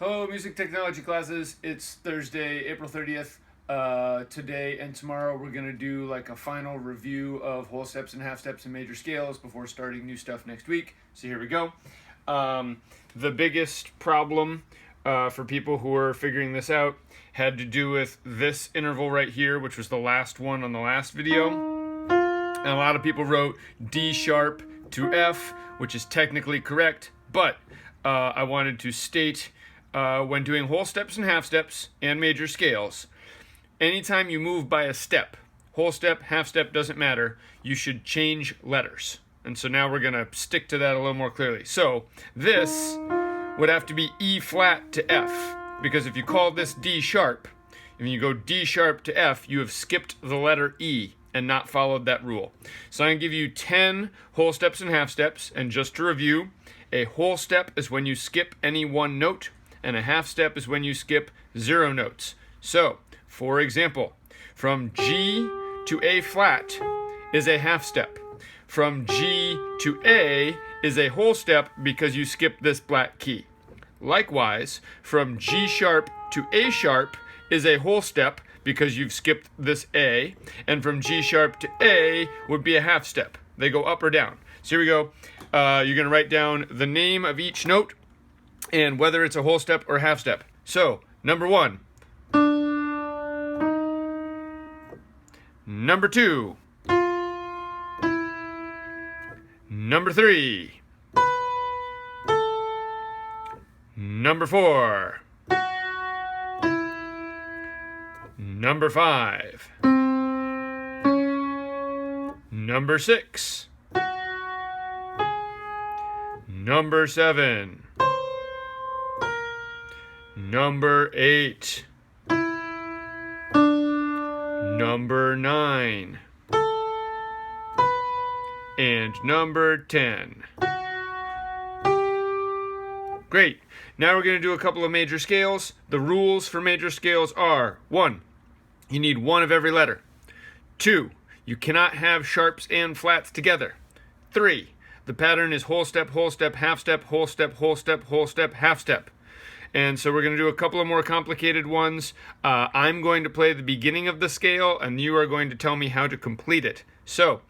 Hello, music technology classes. It's Thursday, April 30th. Today and tomorrow we're going to do like a final review of whole steps and half steps and major scales before starting new stuff next week. So here we go. The biggest problem for people who are figuring this out had to do with this interval right here, which was the last one on the last video. And a lot of people wrote D sharp to F, which is technically correct, but I wanted to state when doing whole steps and half steps and major scales, anytime you move by a step, whole step, half step, doesn't matter, you should change letters. And so now we're going to stick to that a little more clearly. So this would have to be E flat to F, because if you call this D sharp, and you go D sharp to F, you have skipped the letter E and not followed that rule. So I'm going to give you 10 whole steps and half steps, and just to review, a whole step is when you skip any one note, and a half step is when you skip 0 notes. So, for example, from G to A flat is a half step. From G to A is a whole step because you skipped this black key. Likewise, from G sharp to A sharp is a whole step because you've skipped this A, and from G sharp to A would be a half step. They go up or down. So here we go. You're going to write down the name of each note and whether it's a whole step or half step. So, number 1. Number 2. Number 3. Number 4. Number 5. Number 6. Number 7. Number 8. Number 9. And number 10. Great. Now we're going to do a couple of major scales. The rules for major scales are: 1, you need one of every letter. 2, you cannot have sharps and flats together. 3, the pattern is whole step, half step, whole step, half step. And so we're going to do a couple of more complicated ones. I'm going to play the beginning of the scale, and you are going to tell me how to complete it. So,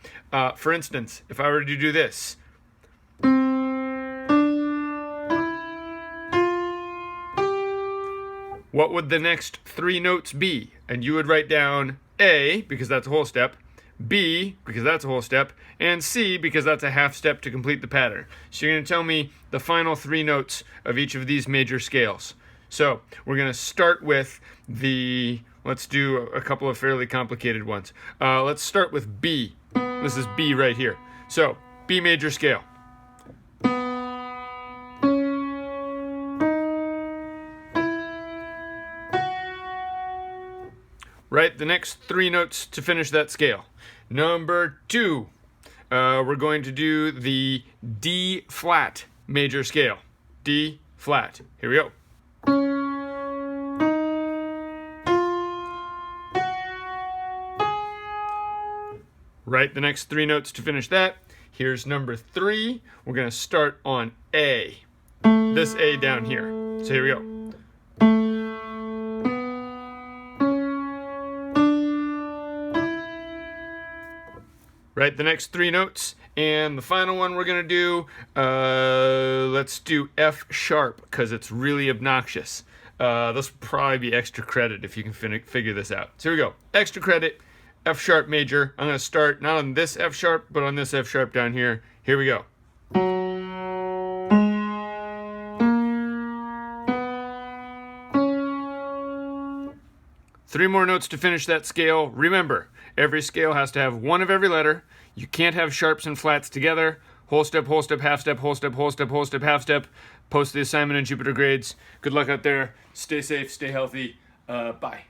for instance, if I were to do this, what would the next 3 notes be? And you would write down A, because that's a whole step, B, because that's a whole step, and C, because that's a half step to complete the pattern. So you're going to tell me the final 3 notes of each of these major scales. So we're going to start with let's do a couple of fairly complicated ones. Let's start with B. This is B right here. So B major scale. Write the next 3 notes to finish that scale. Number 2, we're going to do the D flat major scale. D flat. Here we go. Write the next 3 notes to finish that. Here's number 3. We're going to start on A. This A down here. So here we go. Write the next 3 notes, and the final one we're going to do, let's do F sharp, because it's really obnoxious. This will probably be extra credit if you can figure this out. So here we go. Extra credit, F sharp major. I'm going to start not on this F sharp, but on this F sharp down here. Here we go. Three more notes to finish that scale. Remember, every scale has to have one of every letter. You can't have sharps and flats together. Whole step, half step, whole step, half step. Post the assignment in Jupiter Grades. Good luck out there. Stay safe, stay healthy. Bye.